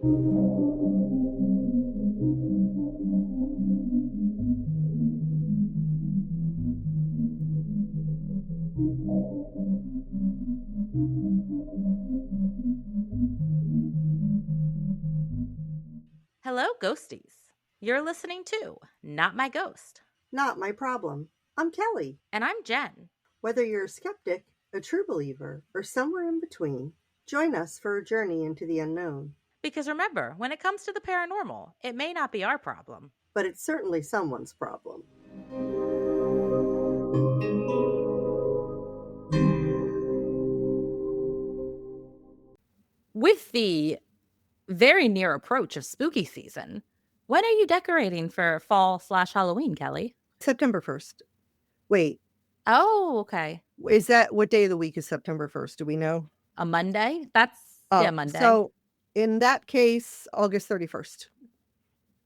Hello, ghosties. You're listening to Not My Ghost. Not my problem. I'm Kelly. And I'm Jen. Whether you're a skeptic, a true believer, or somewhere in between, join us for a journey into the unknown. Because remember, when it comes to the paranormal, it may not be our problem. But it's certainly someone's problem. With the very near approach of spooky season, when are you decorating for fall/Halloween, Kelly? September 1st. Wait, Oh, okay. is that what day of the week is September 1st? Do we know? A Monday? Monday. So in that case, August 31st.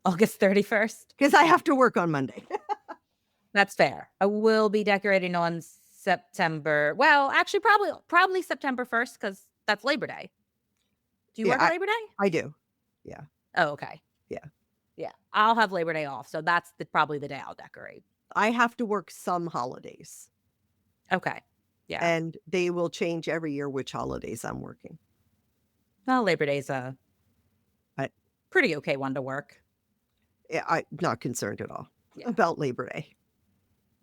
August 31st? Because I have to work on Monday. That's fair. I will be decorating on September. Well, actually, probably September 1st because that's Labor Day. Do you work Labor Day? I do. Yeah. Oh, okay. Yeah. I'll have Labor Day off, so that's probably the day I'll decorate. I have to work some holidays. Okay. Yeah. And they will change every year which holidays I'm working. Well, Labor Day's a pretty okay one to work. Yeah, I'm not concerned at all about Labor Day.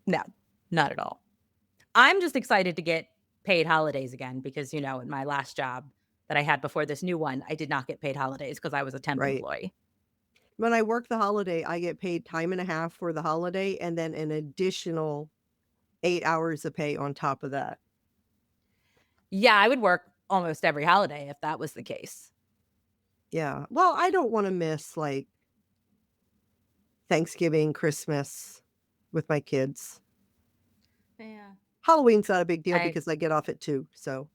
No, not at all. I'm just excited to get paid holidays again because, in my last job that I had before this new one, I did not get paid holidays because I was a temp employee. When I work the holiday, I get paid time and a half for the holiday and then an additional 8 hours of pay on top of that. Yeah, I would work almost every holiday if that was the case. Yeah. Well, I don't want to miss like Thanksgiving, Christmas with my kids. Yeah. Halloween's not a big deal because I get off at 2, so.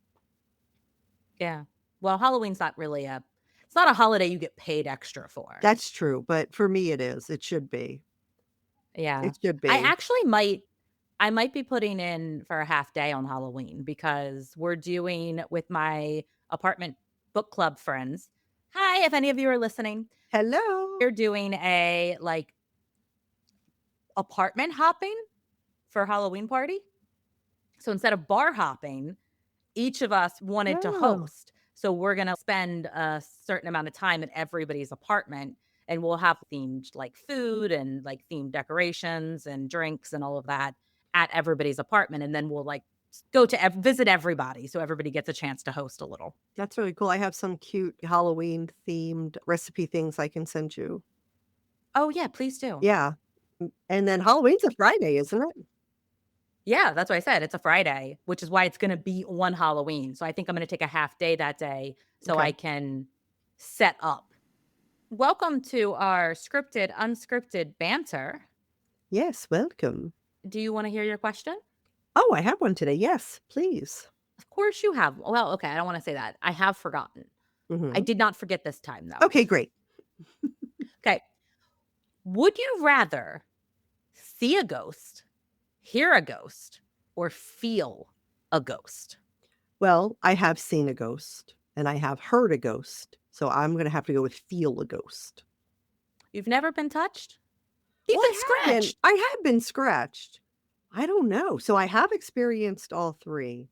Yeah. Well, Halloween's not really it's not a holiday you get paid extra for. That's true, but for me it is. It should be. Yeah. It should be. I actually might be putting in for a half day on Halloween because we're doing with my apartment book club friends. Hi, if any of you are listening. Hello. We're doing a apartment hopping for a Halloween party. So instead of bar hopping, each of us wanted to host. So we're going to spend a certain amount of time at everybody's apartment and we'll have themed like food and like themed decorations and drinks and all of that at everybody's apartment. And then we'll like go to visit everybody. So everybody gets a chance to host a little. That's really cool. I have some cute Halloween themed recipe things I can send you. Oh yeah, please do. Yeah. And then Halloween's a Friday, isn't it? Yeah, that's what I said. It's a Friday, which is why it's going to be on Halloween. So I think I'm going to take a half day that day so I can set up. Welcome to our scripted, unscripted banter. Yes, welcome. Do you want to hear your question? Oh, I have one today. Yes, please. Of course you have. Well, okay, I don't want to say that. I have forgotten. Mm-hmm. I did not forget this time, though. Okay, great. Okay. Would you rather see a ghost, hear a ghost, or feel a ghost? Well, I have seen a ghost and I have heard a ghost. So I'm going to have to go with feel a ghost. You've never been touched? Even scratched? I have been scratched. I don't know. So I have experienced all three.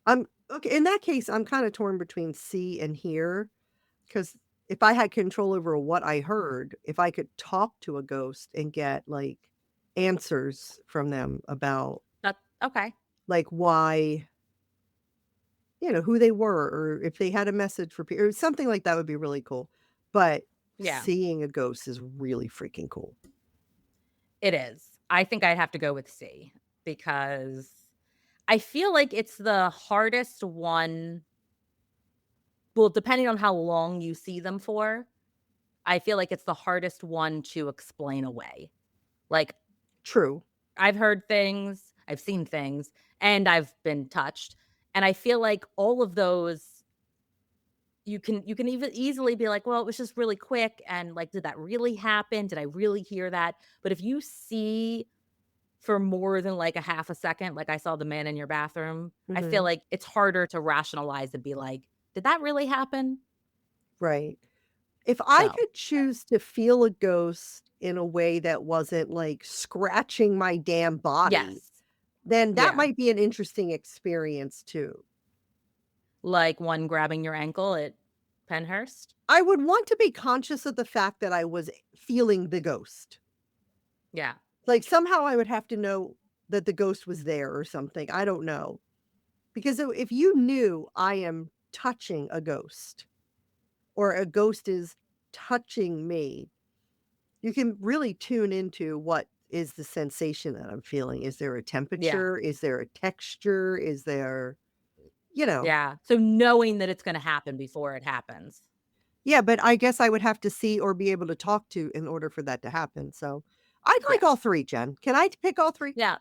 Okay. In that case, I'm kind of torn between see and hear because if I had control over what I heard, if I could talk to a ghost and get like answers from them about like why, who they were or if they had a message for people or something like that would be really cool. But seeing a ghost is really freaking cool. It is. I think I'd have to go with C because I feel like it's the hardest one. Well, depending on how long you see them for, I feel like it's the hardest one to explain away. Like, true. I've heard things, I've seen things, and I've been touched. And I feel like all of those, you can even easily be like, well, it was just really quick. And like, did that really happen? Did I really hear that? But if you see for more than like a half a second, like I saw the man in your bathroom, I feel like it's harder to rationalize and be like, did that really happen? Right. If I So, could choose to feel a ghost in a way that wasn't, like, scratching my damn body, yes. then that Yeah. might be an interesting experience too. Like one grabbing your ankle at Penhurst. I would want to be conscious of the fact that I was feeling the ghost. Yeah. Like, somehow I would have to know that the ghost was there or something, I don't know. Because if you knew I am touching a ghost or a ghost is touching me, you can really tune into what is the sensation that I'm feeling. Is there a Yeah. temperature? Is there a texture? Is there, you know? Yeah. So knowing that it's gonna happen before it happens. Yeah, but I guess I would have to see or be able to talk to in order for that to happen. So I'd like Yeah. all three, Jen. Can I pick all three? Yeah.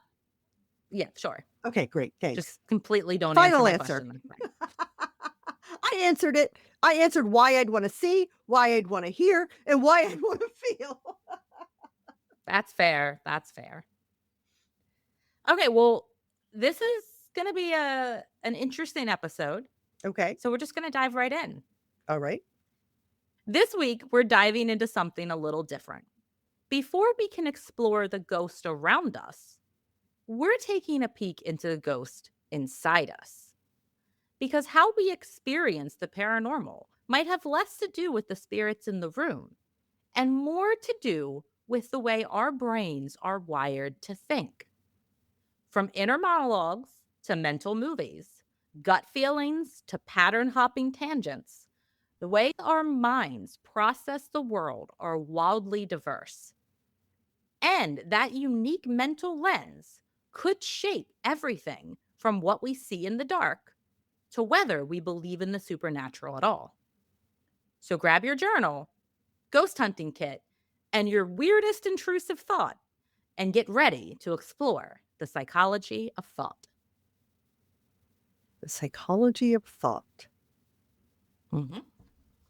Yeah, sure. Okay, great. Just Thanks. completely don't answer Final my answer. question then. Right. I answered it. I answered why I'd want to see, why I'd want to hear, and why I'd want to feel. That's fair. That's fair. Okay, well, this is gonna be an interesting episode. Okay. So we're just gonna dive right in. All right. This week, we're diving into something a little different. Before we can explore the ghost around us, we're taking a peek into the ghost inside us. Because how we experience the paranormal might have less to do with the spirits in the room and more to do with the way our brains are wired to think. From inner monologues to mental movies, gut feelings to pattern hopping tangents, the way our minds process the world are wildly diverse. And that unique mental lens could shape everything from what we see in the dark to whether we believe in the supernatural at all. So grab your journal, ghost hunting kit, and your weirdest intrusive thought, and get ready to explore the psychology of thought. The psychology of thought. Mhm.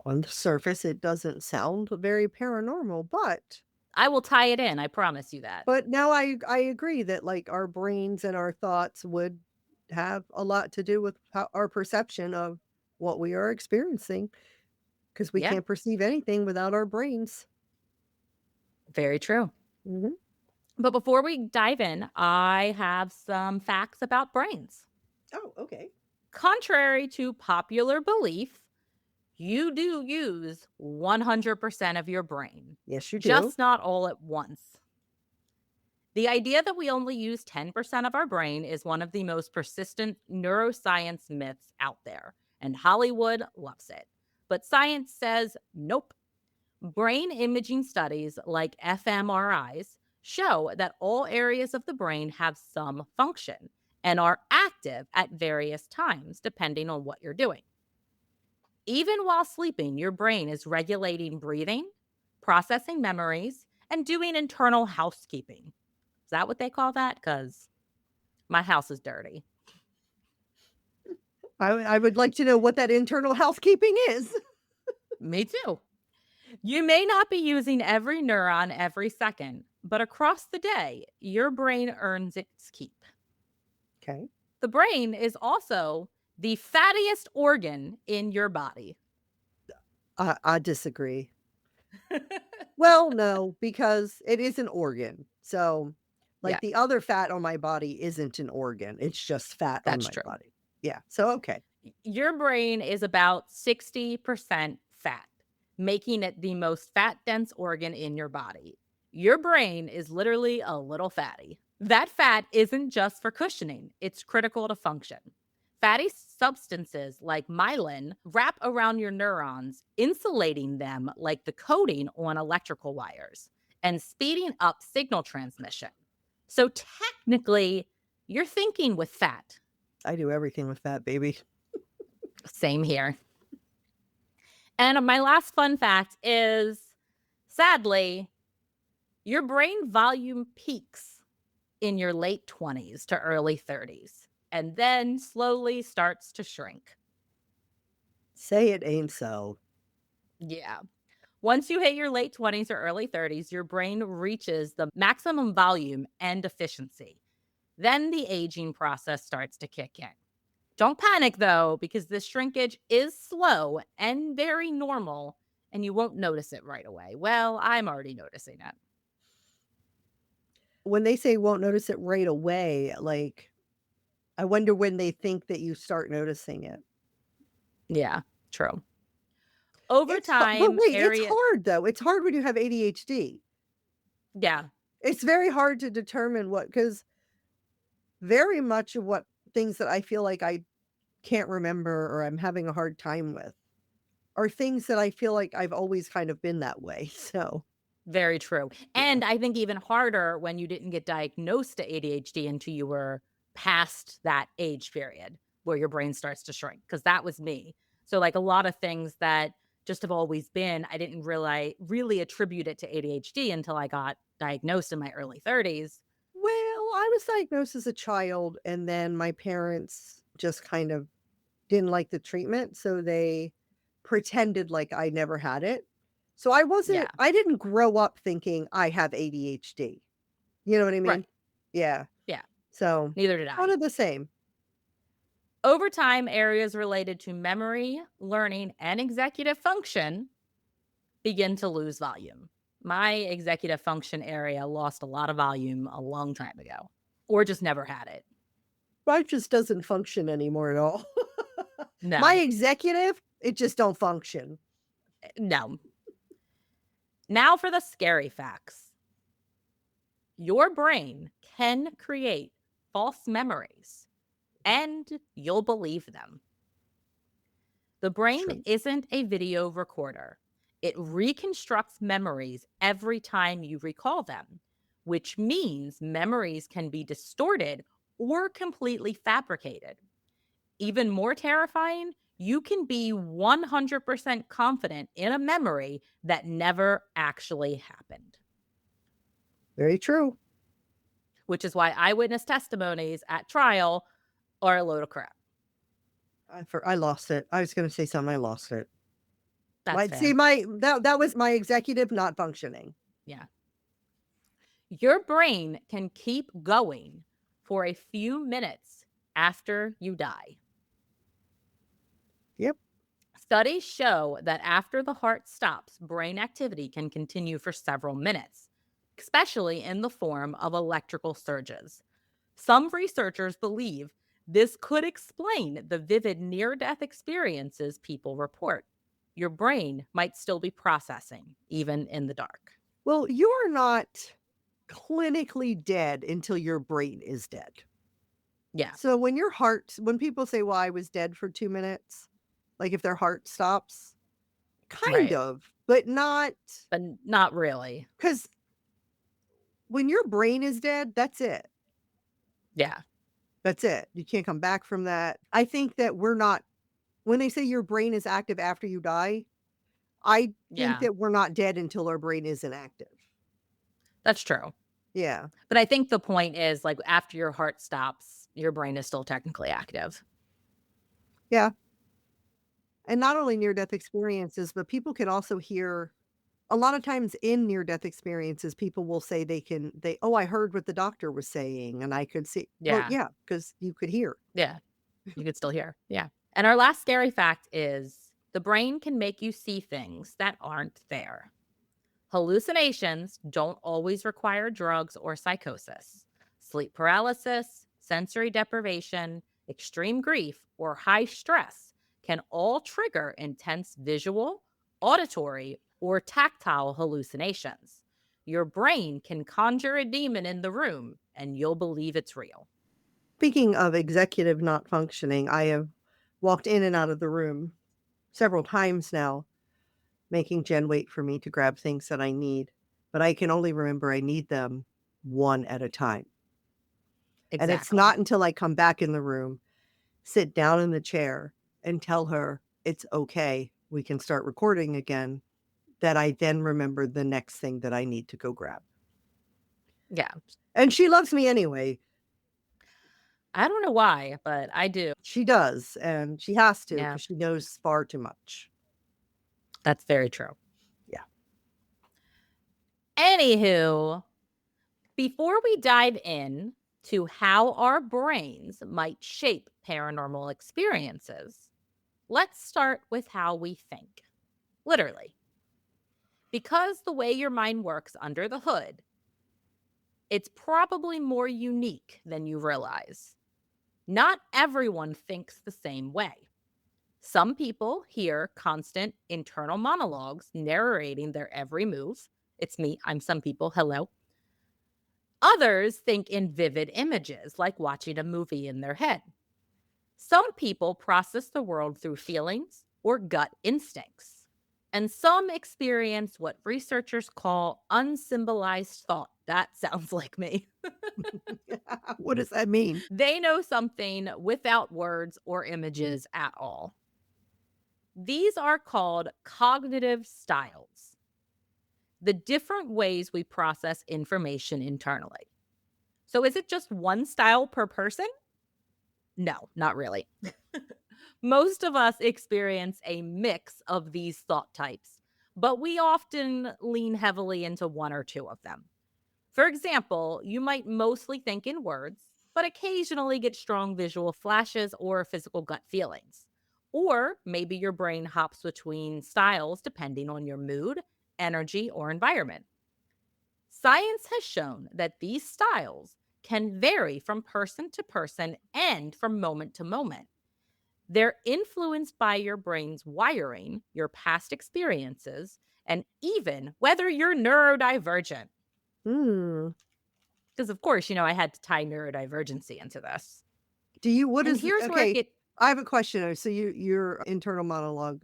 On the surface, it doesn't sound very paranormal, I will tie it in, I promise you that. but now I agree that like our brains and our thoughts would have a lot to do with how our perception of what we are experiencing because we Yeah, can't perceive anything without our brains. very true. Mhm. But before we dive in, I have some facts about brains. Oh, okay. Contrary to popular belief, you do use 100% of your brain, Yes, you do. just not all at once. The idea that we only use 10% of our brain is one of the most persistent neuroscience myths out there, and Hollywood loves it. But science says nope. Brain imaging studies like fMRIs show that all areas of the brain have some function and are active at various times depending on what you're doing. Even while sleeping, your brain is regulating breathing, processing memories, and doing internal housekeeping. Is that what they call that? Because my house is dirty. I would like to know what that internal housekeeping is. Me too. You may not be using every neuron every second, but across the day, your brain earns its keep. Okay. The brain is also the fattiest organ in your body. I disagree. Well, no, because it is an organ. So, like, Yeah, the other fat on my body isn't an organ, it's just fat on that's my true. body. Yeah, so okay. Your brain is about 60% fat, making it the most fat dense organ in your body. Your brain is literally a little fatty. That fat isn't just for cushioning, it's critical to function. Fatty substances like myelin wrap around your neurons, insulating them like the coating on electrical wires and speeding up signal transmission. So technically, you're thinking with fat. I do everything with fat, baby. Same here. And my last fun fact is sadly, your brain volume peaks in your late 20s to early 30s and then slowly starts to shrink. Say it ain't so. Yeah. Once you hit your late 20s or early 30s, your brain reaches the maximum volume and efficiency. Then the aging process starts to kick in. Don't panic though, because this shrinkage is slow and very normal and you won't notice it right away. Well, I'm already noticing it. When they say won't notice it right away, like, I wonder when they think that you start noticing it. Yeah, true. Over But time, wait, it's area hard though. It's hard when you have ADHD. yeah, It's very hard to determine what because very much of what things that I feel like I can't remember or I'm having a hard time with are things that I feel like I've always kind of been that way. So, very true. yeah. And I think even harder when you didn't get diagnosed to ADHD until you were past that age period where your brain starts to shrink, because that was me. So, like, a lot of things that just have always been, I didn't realize really attribute it to ADHD until I got diagnosed in my early 30s. Well, I was diagnosed as a child and then my parents just kind of didn't like the treatment, so they pretended like I never had it. So Yeah, I didn't grow up thinking I have ADHD. You know what I mean? right. Yeah. Yeah, So, neither did kind I. of the same. Over time, areas related to memory, learning, and executive function begin to lose volume. My executive function area lost a lot of volume a long time ago, or just never had it. Mine just doesn't function anymore at all. My No, executive, it just don't function. no. Now for the scary facts. Your brain can create false memories, and you'll believe them. The brain True. isn't a video recorder. It reconstructs memories every time you recall them, which means memories can be distorted or completely fabricated. Even more terrifying, you can be 100% confident in a memory that never actually happened, Very true. which is why eyewitness testimonies at trial are a load of crap. I lost it. I was gonna say something, I lost it. That's My see, fair. that was my executive not functioning. Yeah. Your brain can keep going for a few minutes after you die. Yep. Studies show that after the heart stops, brain activity can continue for several minutes, especially in the form of electrical surges. Some researchers believe this could explain the vivid near death experiences people report. Your brain might still be processing, even in the dark. Well, you are not clinically dead until your brain is dead. Yeah, So when people say, "Well, I was dead for 2 minutes," like if their heart stops, kind right. of, but not But not really. because when your brain is dead, that's it. Yeah, That's it. You can't come back from that. I think that we're not when they say your brain is active after you die, I think yeah, that we're not dead until our brain isn't active. that's true. Yeah. But I think the point is, like, after your heart stops, your brain is still technically active. Yeah. And not only near death experiences, but people can also hear a lot of times in near death experiences, people will say "Oh, I heard what the doctor was saying and I could see." Well, Yeah, yeah, because you could hear. yeah, you could still hear. Yeah. And our last scary fact is the brain can make you see things that aren't there. Hallucinations don't always require drugs or psychosis. Sleep paralysis, sensory deprivation, extreme grief, or high stress can all trigger intense visual, auditory, or tactile hallucinations. Your brain can conjure a demon in the room and you'll believe it's real. Speaking of executive not functioning, I have walked in and out of the room several times now, making Jen wait for me to grab things that I need, but I can only remember I need them one at a time. And it's Exactly. not until I come back in the room, sit down in the chair, and tell her it's okay, we can start recording again, that I then remember the next thing that I need to go grab. Yeah. And she loves me anyway. I don't know why, but I do. She does, and she has to Yeah, because she knows far too much. that's very true. Yeah. Anywho, before we dive in to how our brains might shape paranormal experiences, let's start with how we think. Literally. Because the way your mind works under the hood, it's probably more unique than you realize. Not everyone thinks the same way. Some people hear constant internal monologues narrating their every move. It's me, I'm some people, hello. Others think in vivid images, like watching a movie in their head. Some people process the world through feelings or gut instincts. And some experience what researchers call unsymbolized thought. That sounds like me. What does that mean? They know something without words or images at all. These are called cognitive styles, the different ways we process information internally. So, is it just one style per person? No, not really. Most of us experience a mix of these thought types, but we often lean heavily into one or two of them. For example, you might mostly think in words, but occasionally get strong visual flashes or physical gut feelings. Or maybe your brain hops between styles depending on your mood, energy, or environment. Science has shown that these styles can vary from person to person and from moment to moment. They're influenced by your brain's wiring, your past experiences, and even whether you're neurodivergent. Hmm. Because, of course, I had to tie neurodivergency into this. Do you what And is here's where it okay, get I have a question. So your internal monologue,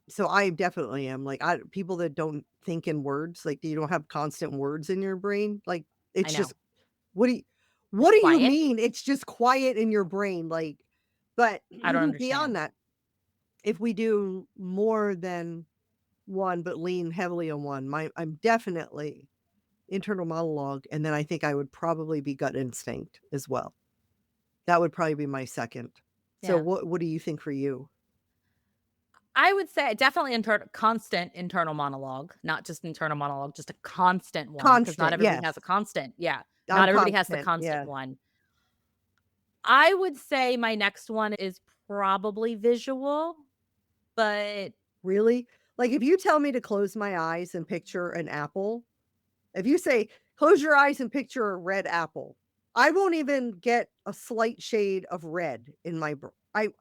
so I definitely am, like, I people that don't think in words, like, you don't have constant words in your brain, like, I it's just know, what do you it's what do you quiet. mean it's just quiet in your brain, like but I don't beyond understand. that, if we do more than one, but lean heavily on one, I'm definitely internal monologue, and then I think I would probably be gut instinct as well. That would probably be my 2nd. So Yeah. what do you think for you? I would say definitely constant internal monologue, not just internal monologue, just a constant one, because not Constant, everybody yes. has a constant. Yeah. I'm Not everybody has the constant, constant yeah. one. I would say my next one is probably visual, but Really? Like, if you tell me to close my eyes and picture an apple, if you say, "Close your eyes and picture a red apple," I won't even get a slight shade of red in my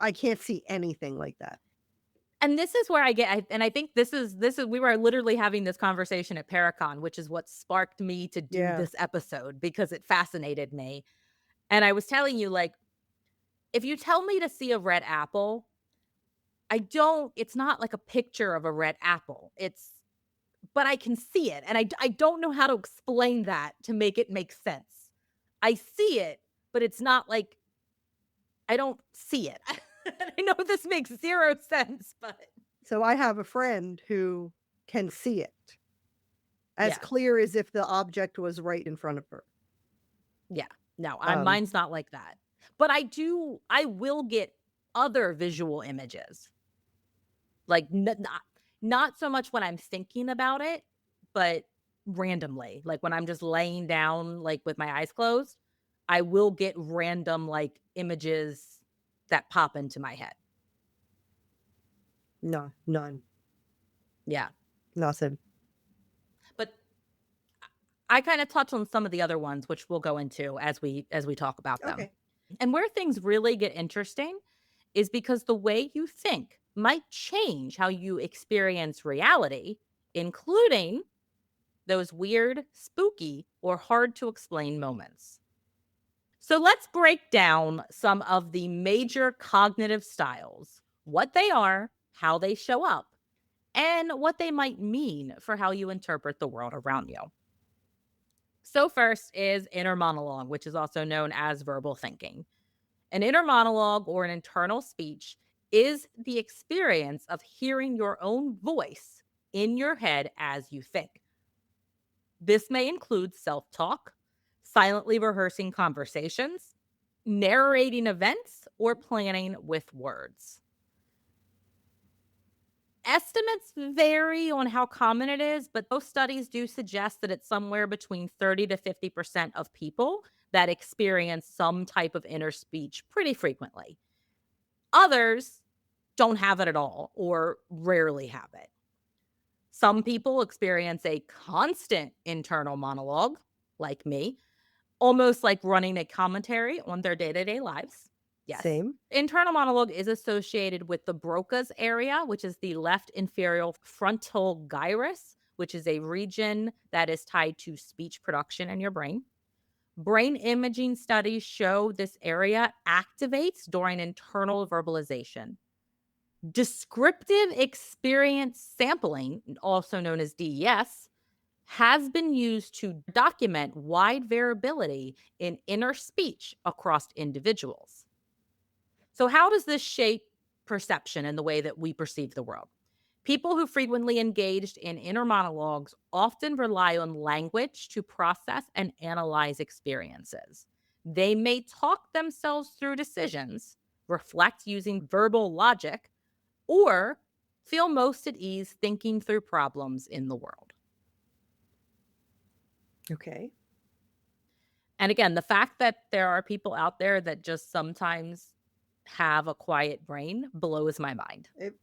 I can't see anything like that. and this is where I think this is we were literally having this conversation at Paracon, which is what sparked me to do Yeah. this episode because it fascinated me. And I was telling you, like, if you tell me to see a red apple, it's not like a picture of a red apple. But I can see it. And I don't know how to explain that to make it make sense. I see it, but it's not like I don't see it. I know this makes 0 sense, but So I have a friend who can see it as yeah. clear as if the object was right in front of her. Yeah. No, Um, mine's not like that. But I will get other visual images. Like not so much when I'm thinking about it, but randomly. Like when I'm just laying down like with my eyes closed, I will get random like images that pop into my head. no, none, Yeah. nothing. But I kind of touch on some of the other ones which we'll go into as we talk about them. Okay. And where things really get interesting is because the way you think might change how you experience reality, including those weird, spooky, or hard to explain moments. So let's break down some of the major cognitive styles, what they are, how they show up, and what they might mean for how you interpret the world around you. So, first is inner monologue, which is also known as verbal thinking. An inner monologue or an internal speech is the experience of hearing your own voice in your head as you think. This may include self talk, silently rehearsing conversations, narrating events, or planning with words. Estimates vary on how common it is, but most studies do suggest that it's somewhere between 30 to 50% of people that experience some type of inner speech pretty frequently. Others don't have it at all or rarely have it. Some people experience a constant internal monologue, like me, almost like running a commentary on their day to day lives. Yes. Same. Internal monologue is associated with the Broca's area, which is the left inferior frontal gyrus, which is a region that is tied to speech production in your brain. Brain imaging studies show this area activates during internal verbalization. Descriptive experience sampling, also known as DES, has been used to document wide variability in inner speech across individuals. So, how does this shape perception and the way that we perceive the world? People who frequently engaged in inner monologues often rely on language to process and analyze experiences. They may talk themselves through decisions, reflect using verbal logic, or feel most at ease thinking through problems in the world. Okay. And again, the fact that there are people out there that just sometimes have a quiet brain blows my mind. It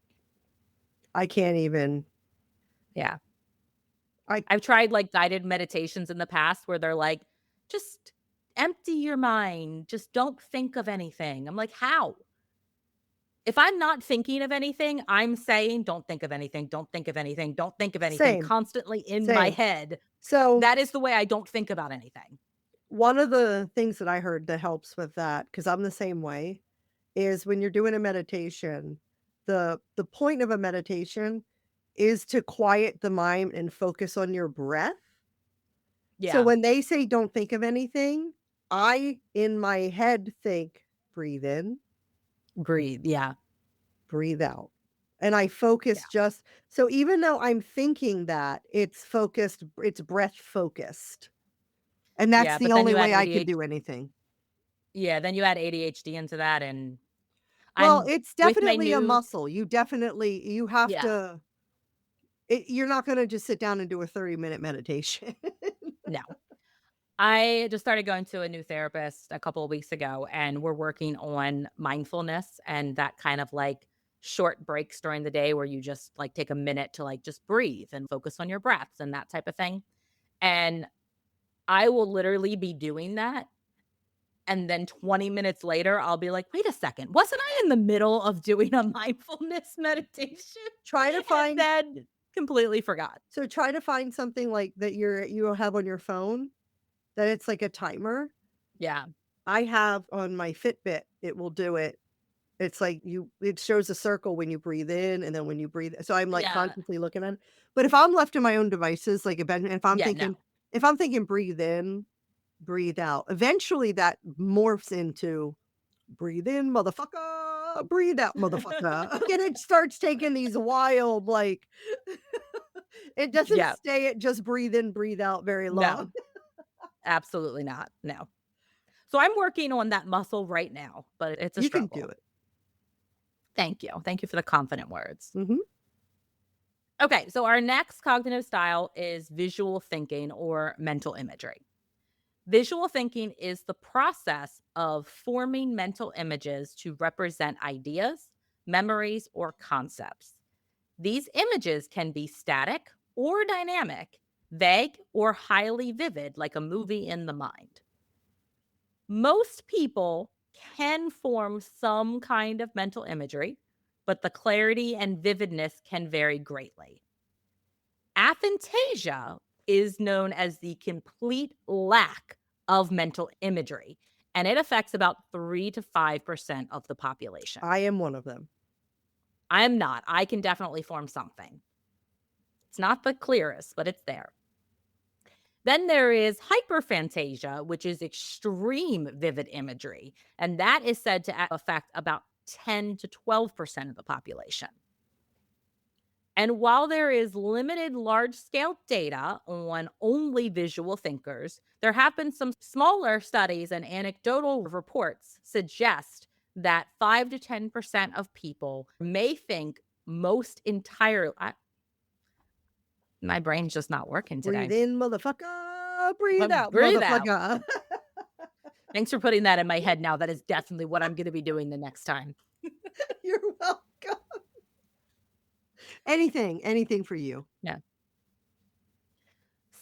I can't even Yeah. I I've tried like guided meditations in the past where they're like, just empty your mind, just don't think of anything. I'm like, how? If I'm not thinking of anything, I'm saying, don't think of anything, don't think of anything, don't think of anything same, constantly in my same. head. So, That is the way I don't think about anything. one of the things that I heard that helps with that, because 'cause I'm the same way, is when you're doing a meditation, the point of a meditation is to quiet the mind and focus on your breath. So Yeah. when they say don't think of anything, I, in my head, think, "Breathe in, Breathe. Yeah. breathe out." And I Yeah. focus just so even though I'm thinking that, it's focused it's breath focused, and that's Yeah. the But then only you add way I can ADHD. do anything. Yeah. Then you add ADHD into that. And Well, I'm it's with my definitely a new, muscle. You have yeah. to you're not gonna just sit down and do a 30-minute meditation. No. I just started going to a new therapist a couple of weeks ago, and we're working on mindfulness and that kind of like short breaks during the day where you just like take a minute to like just breathe and focus on your breaths and that type of thing. And I will literally be doing that. And then 20 minutes later, I'll be like, wait a second, wasn't I in the middle of doing a mindfulness meditation? Try to And find then completely forgot. try to find something like that you'll have on your phone that it's like a timer. Yeah. I have on my Fitbit, it will do it. It's like it shows a circle when you breathe in and then when you breathe so I'm, like, Yeah. consciously looking at it. But if I'm left to my own devices, like, Yeah. No. if I'm thinking breathe in, breathe out, eventually that morphs into breathe in, motherfucker, breathe out, motherfucker, and it starts taking these wild, like it doesn't Yeah. stay at just breathe in, breathe out very long. No. Absolutely not. No. So I'm working on that muscle right now, but it's a You can do struggle. it. Thank you. Thank you for the confident words. Mhm. Okay, so our next cognitive style is visual thinking or mental imagery. Visual thinking is the process of forming mental images to represent ideas, memories, or concepts. These images can be static or dynamic, vague or highly vivid, like a movie in the mind. Most people can form some kind of mental imagery, but the clarity and vividness can vary greatly. Aphantasia is known as the complete lack of mental imagery, and it affects about 3 to 5% of the population. I am one of them. I am not. I can definitely form something. It's not the clearest, but it's there. Then there is hyperphantasia, which is extreme vivid imagery, and that is said to affect about 10 to 12% of the population. And while there is limited large scale data on only visual thinkers, there have been some smaller studies and anecdotal reports suggest that 5 to 10% of people may think most entirely. My brain's just not working Breathe today. in, motherfucker, breathe out, Breathe out. motherfucker. Thanks for putting that in my head now. That is definitely what I'm going to be doing the next time. You're welcome. Anything for you. Yeah.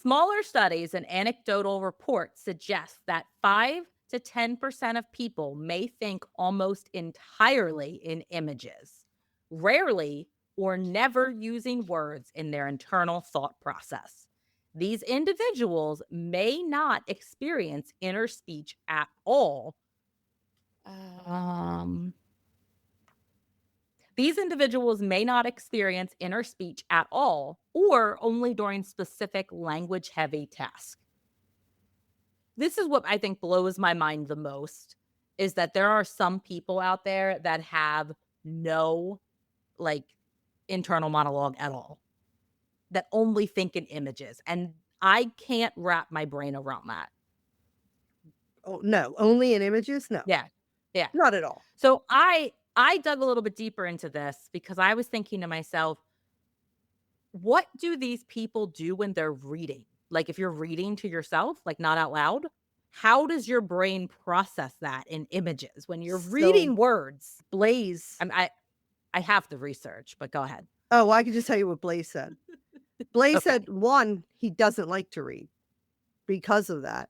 Smaller studies and anecdotal reports suggest that 5 to 10% of people may think almost entirely in images, rarely or never using words in their internal thought process. These individuals may not experience inner speech at all. Um, these individuals may not experience inner speech at all or only during specific language heavy tasks. This is what I think blows my mind the most is that there are some people out there that have no, like, internal monologue at all, that only think in images, and I can't wrap my brain around that. Oh, no, only in images? No, Yeah. Yeah. not at all. So I dug a little bit deeper into this because I was thinking to myself, what do these people do when they're reading? Like, if you're reading to yourself, like, not out loud, how does your brain process that in images when you're So, reading words? Blaze I have the research, but go ahead. oh, well, I can just tell you what Blaze said. Blaze Okay. said, 1, he doesn't like to read because of that,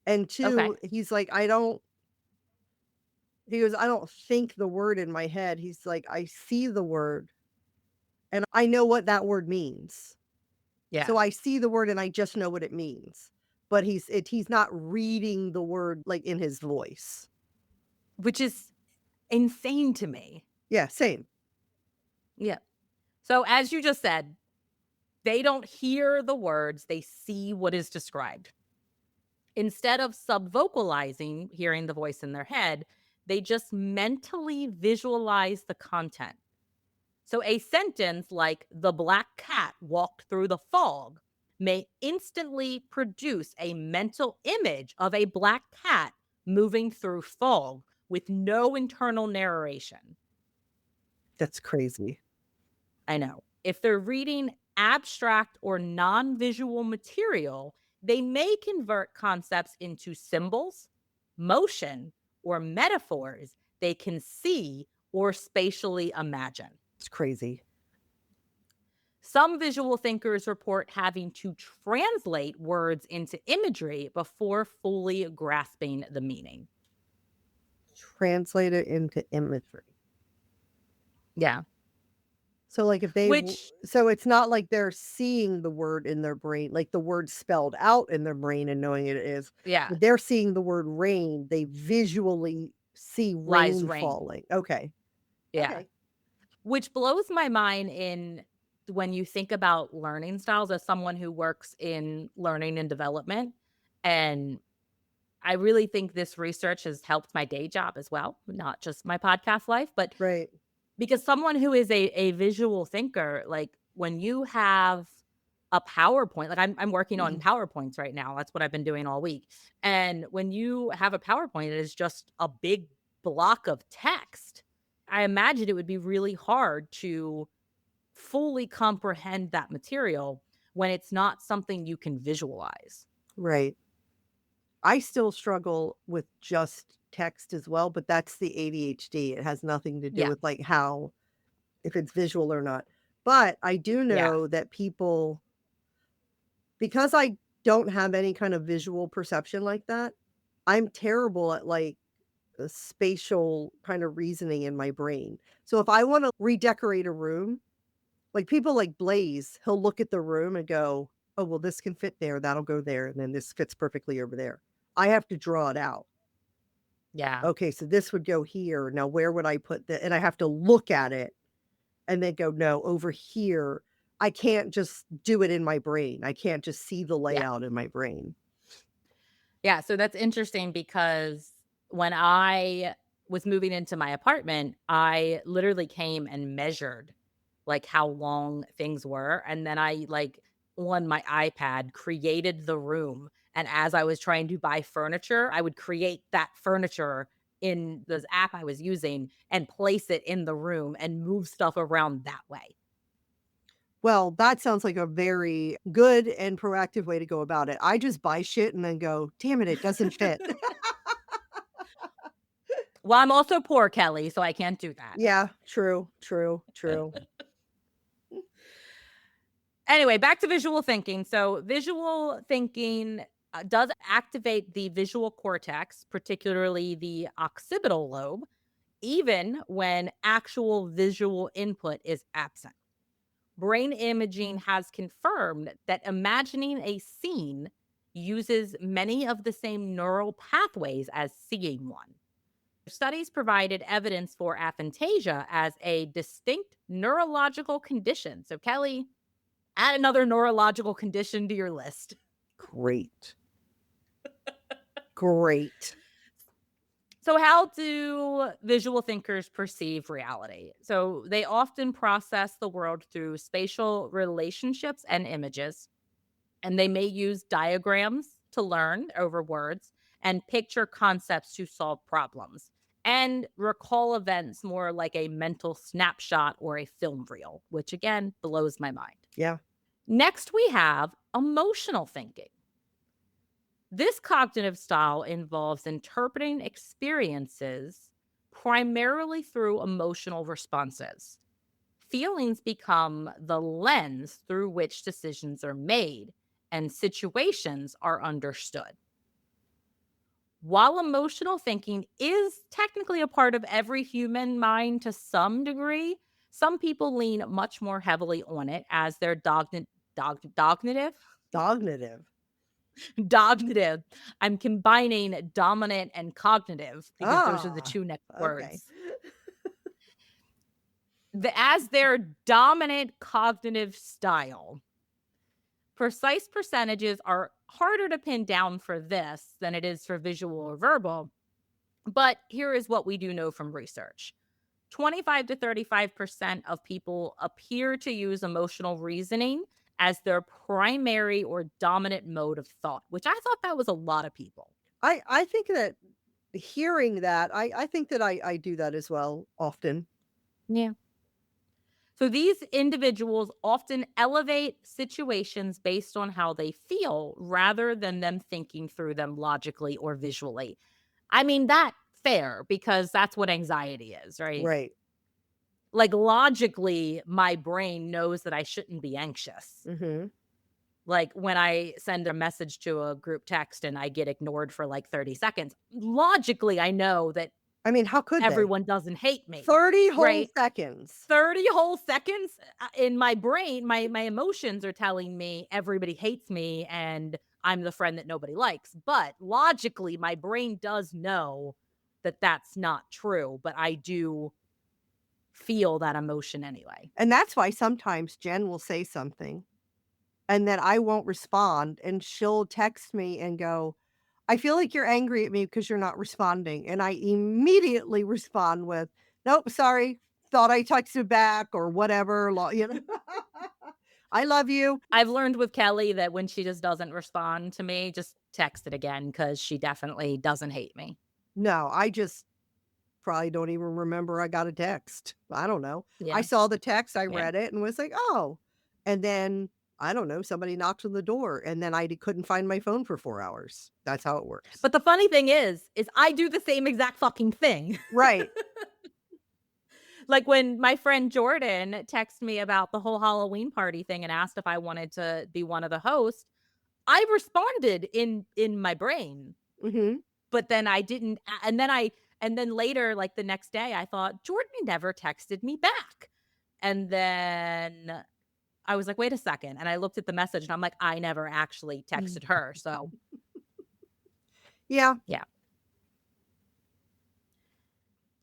and Okay. 2, he's like, "I don't" he goes, "I don't think the word in my head." He's like, "I see the word, and I know what that word means. Yeah. So I see the word and I just know what it means." But he's not reading the word, like, in his voice. Which is insane to me. Yeah, same. Yeah. So as you just said, they don't hear the words, they see what is described. Instead of subvocalizing, hearing the voice in their head, they just mentally visualize the content. So a sentence like, the black cat walked through the fog, may instantly produce a mental image of a black cat moving through fog with no internal narration. That's crazy. I know. If they're reading abstract or non visual material, they may convert concepts into symbols, motion, or metaphors they can see or spatially imagine. It's crazy. Some visual thinkers report having to translate words into imagery before fully grasping the meaning. Translate it into imagery. Yeah. So, like, if they w Which, so it's not like they're seeing the word in their brain, like, the word spelled out in their brain and knowing it is, yeah, but they're seeing the word rain, they visually see lies rain rain. falling. Okay. Yeah. Okay. Which blows my mind in when you think about learning styles as someone who works in learning and development. And I really think this research has helped my day job as well, not just my podcast life, but Right. because someone who is a visual thinker, like when you have a PowerPoint, like I'm working on PowerPoints right now. That's what I've been doing all week. And when you have a PowerPoint, it is just a big block of text. I imagine it would be really hard to fully comprehend that material when it's not something you can visualize. Right. I still struggle with just text as well, but that's the ADHD. It has nothing to do Yeah. with, like, how if it's visual or not. But I do Yeah. know that people because I don't have any kind of visual perception like that, I'm terrible at, like, the spatial kind of reasoning in my brain. So if I wanna redecorate a room, like, people like Blaze, he'll look at the room and go, "Oh, well, this can fit there, that'll go there, and then this fits perfectly over there." I have to draw it out. Yeah. Okay, so this would go here. Now where would I put the and I have to look at it and then go, "No, over here." I can't just do it in my brain. I can't just see the Yeah. layout in my brain. Yeah, so that's interesting because when I was moving into my apartment, I literally came and measured like how long things were, and then I like on my iPad created the room, and as I was trying to buy furniture, I would create that furniture in this app I was using and place it in the room and move stuff around that way. Well, that sounds like a very good and proactive way to go about it. I just buy shit and then go, "Damn it, it doesn't fit." Well, I'm also poor, Kelly, so I can't do that. Yeah, true, true, true. Anyway, back to visual thinking. So, visual thinking does activate the visual cortex, particularly the occipital lobe, even when actual visual input is absent. Brain imaging has confirmed that imagining a scene uses many of the same neural pathways as seeing one. Studies provided evidence for aphantasia as a distinct neurological condition. So, Kelly, add another neurological condition to your list. Great. Great. So, how do visual thinkers perceive reality? So, they often process the world through spatial relationships and images, and they may use diagrams to learn over words and picture concepts to solve problems and recall events more like a mental snapshot or a film reel, which again blows my mind. Yeah. Next, we have emotional thinking. This cognitive style involves interpreting experiences primarily through emotional responses. Feelings become the lens through which decisions are made and situations are understood. While emotional thinking is technically a part of every human mind to some degree, some people lean much more heavily on it as their dognitive. Cognitive. Cognitive. I'm combining dominant and cognitive because those are the Ah, two next okay. words. As their dominant cognitive style. Precise percentages are harder to pin down for this than it is for visual or verbal, but here is what we do know from research. 25 to 35% of people appear to use emotional reasoning as their primary or dominant mode of thought, which I thought that was a lot of people. I think that hearing that, I think that I do that as well often. Yeah. So these individuals often elevate situations based on how they feel rather than them thinking through them logically or visually. I mean, that fair because that's what anxiety is, right? Right. Like logically, my brain knows that I shouldn't be anxious. Mhm. Like when I send a message to a group text and I get ignored for like 30 seconds, logically, I know that I mean, how could they? everyone doesn't hate me, 30 whole right? seconds. 30 whole seconds in my brain, my emotions are telling me everybody hates me and I'm the friend that nobody likes. But logically, my brain does know that that's not true, but I do feel that emotion anyway. And that's why sometimes Jen will say something, and then I won't respond, and she'll text me and go, "I feel like you're angry at me because you're not responding." And I immediately respond with, "Nope, sorry. Thought I texted back," or whatever, "I love you." I've learned with Kelly that when she just doesn't respond to me, just text it again because she definitely doesn't hate me. No, I just probably don't even remember I got a text. I don't know. I Yeah. saw the text, I Yeah. read it and was like, "Oh." And then, I don't know, somebody knocked on the door and then I couldn't find my phone for 4 hours. That's how it works. But the funny thing is I do the same exact fucking thing. Right. Like when my friend Jordan texted me about the whole Halloween party thing and asked if I wanted to be one of the hosts, I responded in my brain, Mhm. but then I didn't and then later like the next day I thought Jordan never texted me back. And then I was like, "Wait a second." And I looked at the message and I'm like, "I never actually texted her." So, Yeah. yeah.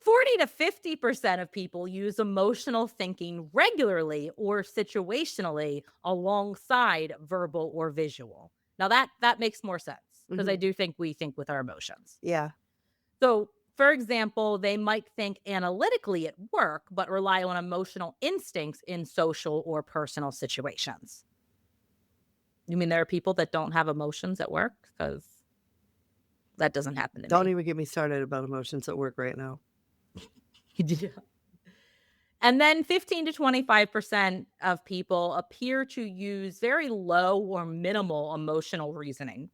40 to 50% of people use emotional thinking regularly or situationally alongside verbal or visual. Now that makes more sense because I Mhm. do think we think with our emotions. Yeah. So, for example, they might think analytically at work but rely on emotional instincts in social or personal situations. You mean there are people that don't have emotions at work? Because that doesn't happen to Don't me. even get me started about emotions at work right now. Yeah. And then 15 to 25% of people appear to use very low or minimal emotional reasoning,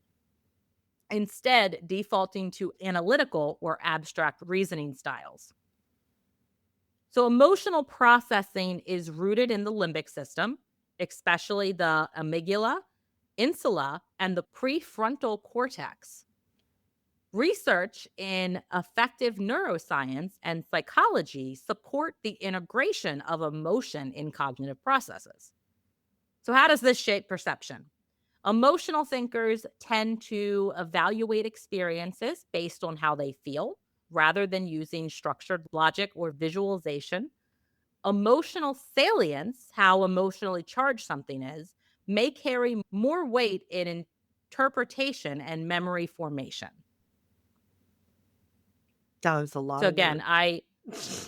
instead, defaulting to analytical or abstract reasoning styles. So, emotional processing is rooted in the limbic system, especially the amygdala, insula, and the prefrontal cortex. Research in affective neuroscience and psychology support the integration of emotion in cognitive processes. So, how does this shape perception? Emotional thinkers tend to evaluate experiences based on how they feel rather than using structured logic or visualization. Emotional salience, how emotionally charged something is, may carry more weight in interpretation and memory formation. That was a lot So of again, words. I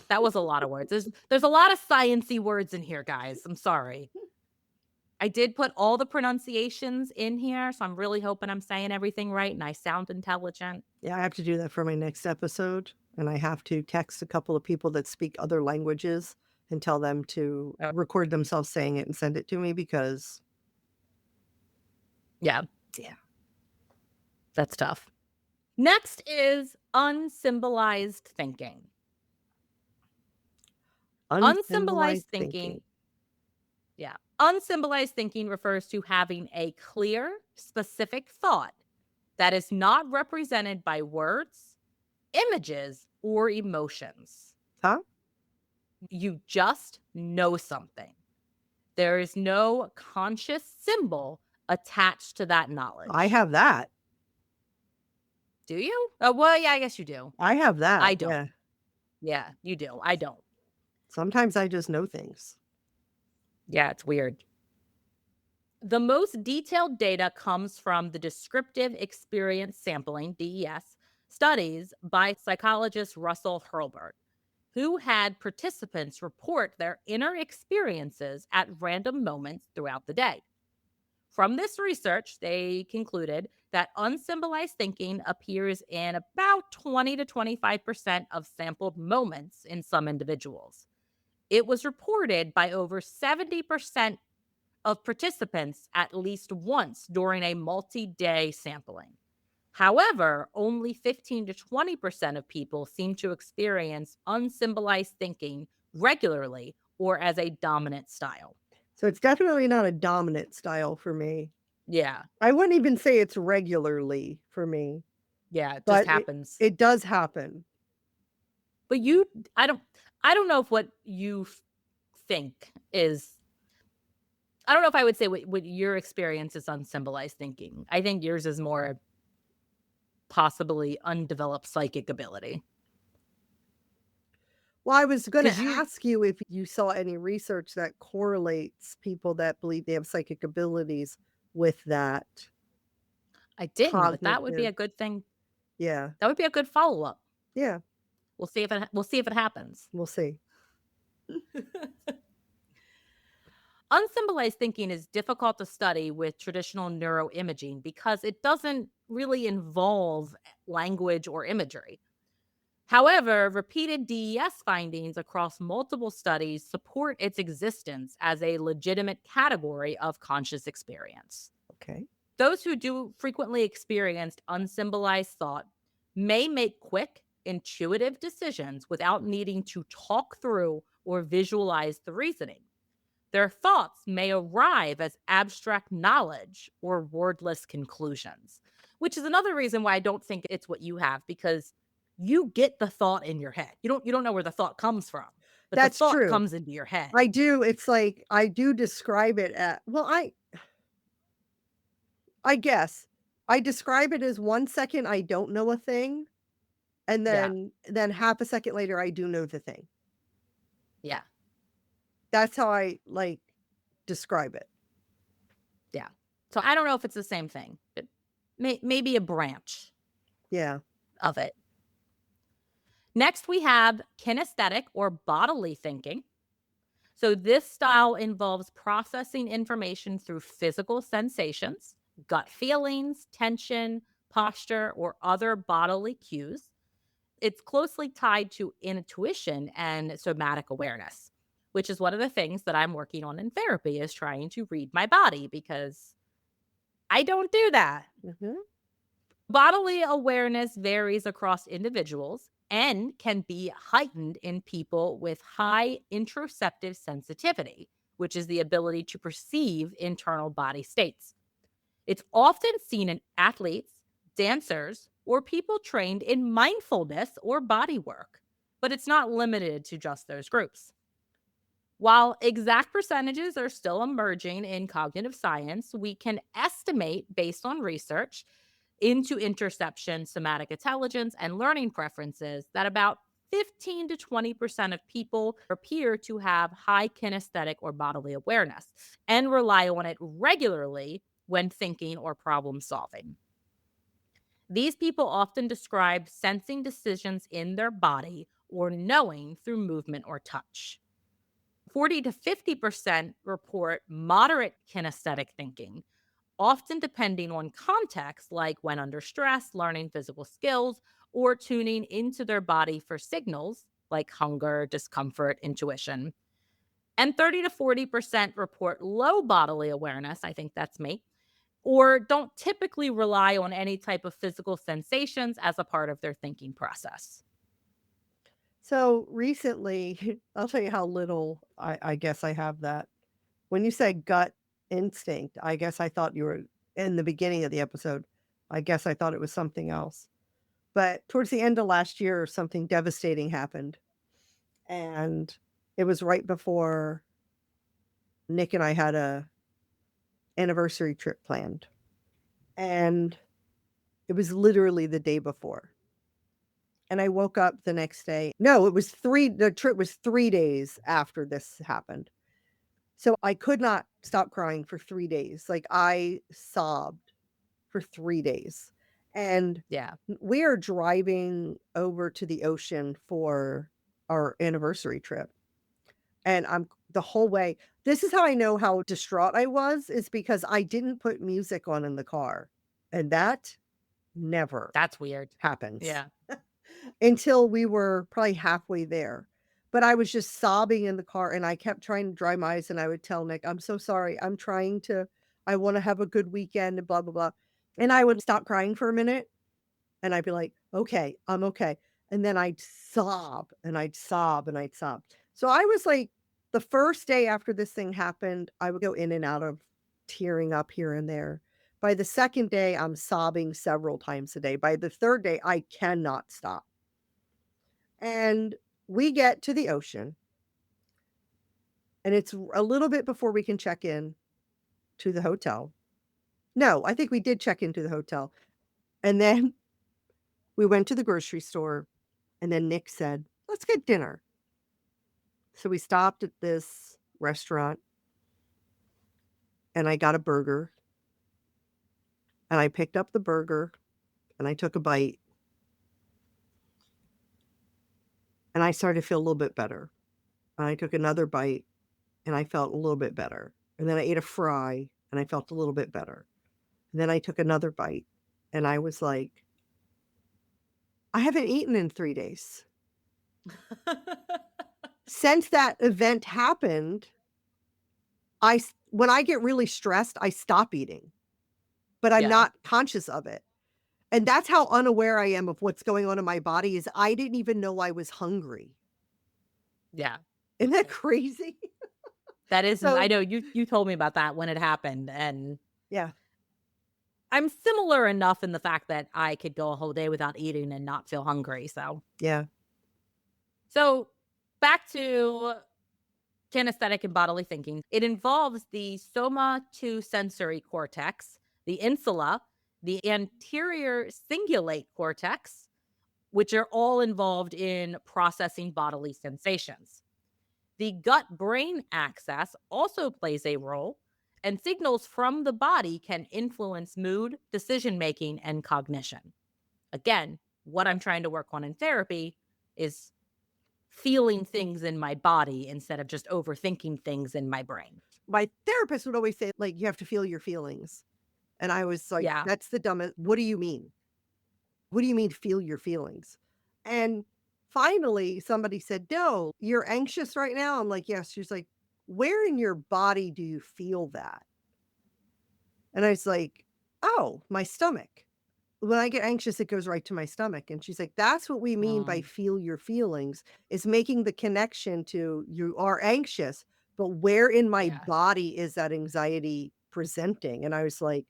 that was a lot of words. There's a lot of sciency words in here, guys. I'm sorry. I did put all the pronunciations in here, so I'm really hoping I'm saying everything right and I sound intelligent. Yeah, I have to do that for my next episode, and I have to text a couple of people that speak other languages and tell them to Oh, record themselves saying it and send it to me because yeah, yeah. that's tough. Next is unsymbolized thinking. Unsymbolized Unsymbolized thinking, thinking. yeah. Unsymbolized thinking refers to having a clear, specific thought that is not represented by words, images, or emotions. Huh? You just know something. There is no conscious symbol attached to that I knowledge. have that. Do you? Oh, well, yeah, I guess you do. I have that, I don't. yeah. Yeah, you do. I don't. Sometimes I just know things. Yeah, it's weird. The most detailed data comes from the descriptive experience sampling, DES, studies by psychologist Russell Hurlburt, who had participants report their inner experiences at random moments throughout the day. From this research, they concluded that unsymbolized thinking appears in about 20 to 25% of sampled moments in some individuals. It was reported by over 70% of participants at least once during a multi day sampling. However, only 15 to 20% of people seem to experience unsymbolized thinking regularly or as a dominant style. So it's definitely not a dominant style for me. Yeah. I wouldn't even say it's regularly for me, Yeah. It just but happens. it does happen. But I don't, know if what you think is, I don't know if I would say what your experience is unsymbolized thinking. I think yours is more possibly undeveloped psychic ability. Well, I was gonna Because you, ask you if you saw any research that correlates people that believe they have psychic abilities with that I didn't, but that would be cognitive. a good thing. Yeah. That would be a good follow up. Yeah, We'll see if it happens. we'll see. Unsymbolized thinking is difficult to study with traditional neuroimaging because it doesn't really involve language or imagery. However, repeated DES findings across multiple studies support its existence as a legitimate category of conscious experience. Okay. Those who do frequently experience unsymbolized thought may make quick, intuitive decisions without needing to talk through or visualize the reasoning. Their thoughts may arrive as abstract knowledge or wordless conclusions, which is another reason why I don't think it's what you have, because you get the thought in your head. You don't know where the thought comes from, but the That's thought true. comes into your head. I do, it's like, I do describe it at well, I guess. I describe it as 1 second I don't know a thing, and Yeah. then half a second later I do know the thing. Yeah. That's how I, like, describe it. Yeah. So I don't know if it's the same thing. It maybe a branch Yeah. of it. Next, we have kinesthetic or bodily thinking. So, this style involves processing information through physical sensations, gut feelings, tension, posture, or other bodily cues. It's closely tied to intuition and somatic awareness, which is one of the things that I'm working on in therapy is trying to read my body because I don't do that. Mhm. Bodily awareness varies across individuals and can be heightened in people with high interoceptive sensitivity, which is the ability to perceive internal body states. It's often seen in athletes, dancers, or people trained in mindfulness or body work, but it's not limited to just those groups. While exact percentages are still emerging in cognitive science, we can estimate based on research into interception, somatic intelligence, and learning preferences that about 15 to 20% of people appear to have high kinesthetic or bodily awareness and rely on it regularly when thinking or problem solving. These people often describe sensing decisions in their body or knowing through movement or touch. 40 to 50% report moderate kinesthetic thinking, often depending on context, like when under stress, learning physical skills, or tuning into their body for signals like hunger, discomfort, intuition. And 30 to 40% report low bodily awareness. I think that's me. Or don't typically rely on any type of physical sensations as a part of their thinking process. So recently, I'll tell you how little I guess I have that. When you said gut instinct, I guess I thought you were in the beginning of the episode. I guess I thought it was something else. But towards the end of last year, something devastating happened. And it was right before Nick and I had a anniversary trip planned. And it was literally the day before. And I woke up the next day. No, it was 3 the trip was 3 days after this happened. So I could not stop crying for 3 days. Like, I sobbed for 3 days. And Yeah, we are driving over to the ocean for our anniversary trip. And I'm the whole way this is how I know how distraught I was, is because I didn't put music on in the car, and that never that's weird. happens Yeah. until we were probably halfway there. But I was just sobbing in the car, and I kept trying to dry my eyes, and I would tell Nick, "I'm so sorry. I wanna have a good weekend and blah, blah, blah." And I would stop crying for a minute, and I'd be like, "Okay, I'm okay." And then I'd sob, and I'd sob, and I'd sob. So I was like the first day after this thing happened, I would go in and out of tearing up here and there. By the 2nd day, I'm sobbing several times a day. By the 3rd day, I cannot stop. And we get to the ocean, and it's a little bit before we can check in to the hotel. No, I think we did check into the hotel. And then we went to the grocery store, and then Nick said, "Let's get dinner." So we stopped at this restaurant, and I got a burger, and I picked up the burger, and I took a bite, and I started to feel a little bit better. And I took another bite, and I felt a little bit better. And then I ate a fry, and I felt a little bit better. And then I took another bite, and I was like, "I haven't eaten in 3 days." Since that event happened, when I get really stressed, I stop eating, but I'm Yeah. not conscious of it. And that's how unaware I am of what's going on in my body is I didn't even know I was hungry. Yeah. Isn't that crazy? That is I So, know you told me about that when it happened, and yeah, I'm similar enough in the fact that I could go a whole day without eating and not feel hungry, yeah. so back to kinesthetic and bodily thinking. It involves the somatosensory cortex, the insula, the anterior cingulate cortex, which are all involved in processing bodily sensations. The gut brain axis also plays a role, and signals from the body can influence mood, decision making, and cognition. Again, what I'm trying to work on in therapy is feeling things in my body instead of just overthinking things in my brain. My therapist would always say, like, "You have to feel your feelings." And I was like, Yeah. "That's the dumbest what do you mean? What do you mean feel your feelings?" And finally, somebody said, "No, you're anxious right now?" I'm like, "Yes." She's like, "Where in your body do you feel that?" And I was like, "Oh, my stomach. When I get anxious, it goes right to my stomach." And she's like, "That's what we mean by Um, feel your feelings, is making the connection to you are anxious, but where in my Yeah. body is that anxiety presenting? And I was like,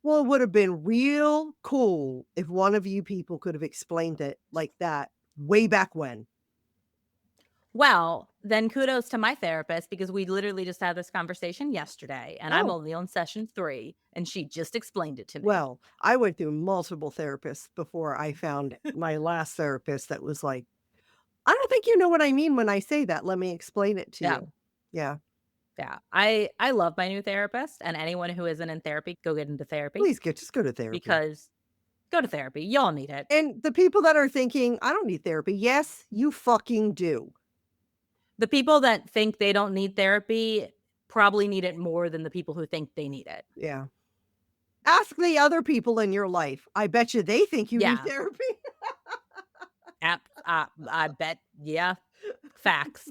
well, it would have been real cool if one of you people could have explained it like that way back when. Well, then kudos to my therapist because we literally just had this conversation yesterday and I'm Oh, only on session 3 and she just explained it to me. well, I went through multiple therapists before I found my last therapist that was like, I don't think you know what I mean when I say that. Let me explain it to Yeah. you. Yeah. Yeah. I love my new therapist and anyone who isn't in therapy, go get into therapy Just go to therapy. because go to therapy. Y'all need it. And the people that are thinking, I don't need therapy. Yes, you fucking do. The people that think they don't need therapy probably need it more than the people who think they need it. Yeah. Ask the other people in your life. I bet you they think you need Yeah. therapy. I bet. Yeah. Facts.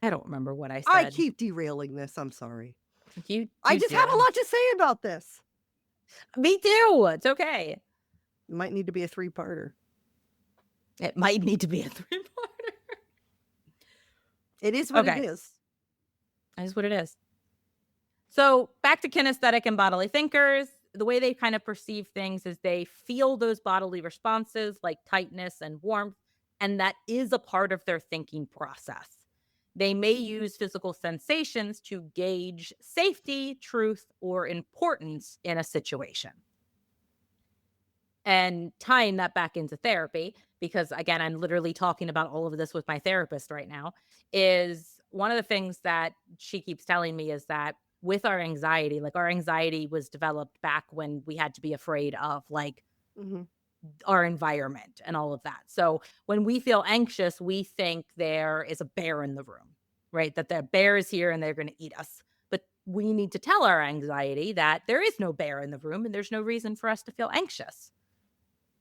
I don't remember what I I said. keep derailing this. I'm sorry. I You just have a do. lot to say about this. Me too. It's okay. It might need to be a three-parter. It might need to be a 3-parter. It is what it Okay. is. That is what it is. So back to kinesthetic and bodily thinkers. The way they kind of perceive things is they feel those bodily responses like tightness and warmth, and that is a part of their thinking process. They may use physical sensations to gauge safety, truth, or importance in a situation. And tying that back into therapy, because again, I'm literally talking about all of this with my therapist right now, is one of the things that she keeps telling me is that with our anxiety, like our anxiety was developed back when we had to be afraid of like Mhm. our environment and all of that. So when we feel anxious, we think there is a bear in the room, right? That the bear is here and they're going to eat us. But we need to tell our anxiety that there is no bear in the room and there's no reason for us to feel anxious.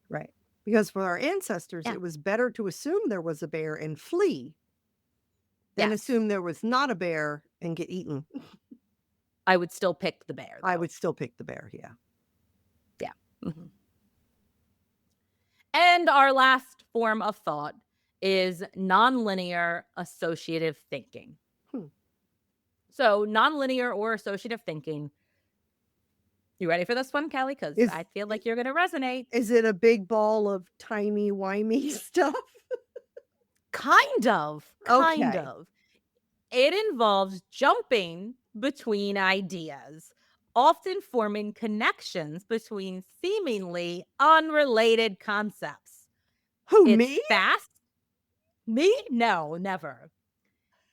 Right. Because for our ancestors, Yeah. it was better to assume there was a bear and flee than Yes. assume there was not a bear and get eaten. I would still pick the bear, I though. would still pick the bear, yeah. Yeah. Mhm. And our last form of thought is nonlinear associative thinking. Hmm. So, nonlinear or associative thinking. You ready for this one, Kelly? Because Is I feel like you're going to resonate. is it a big ball of timey-wimey stuff? Kind of. Kind Okay. of. It involves jumping between ideas, often forming connections between seemingly unrelated concepts. Who, It's me? fast. Me? No, never.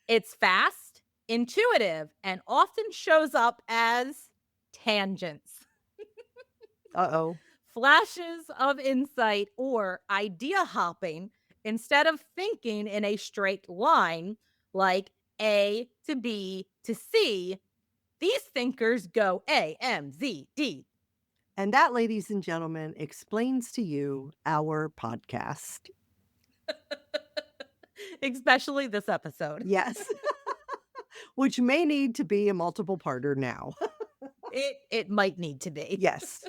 It's fast, intuitive, and often shows up as tangents, Uh-oh. flashes of insight, or idea hopping instead of thinking in a straight line like A to B to C. These thinkers go A, M, Z, D. And that, ladies and gentlemen, explains to you our podcast. Especially this episode. Yes. Which may need to be a multiple parter now. It might need to be. Yes.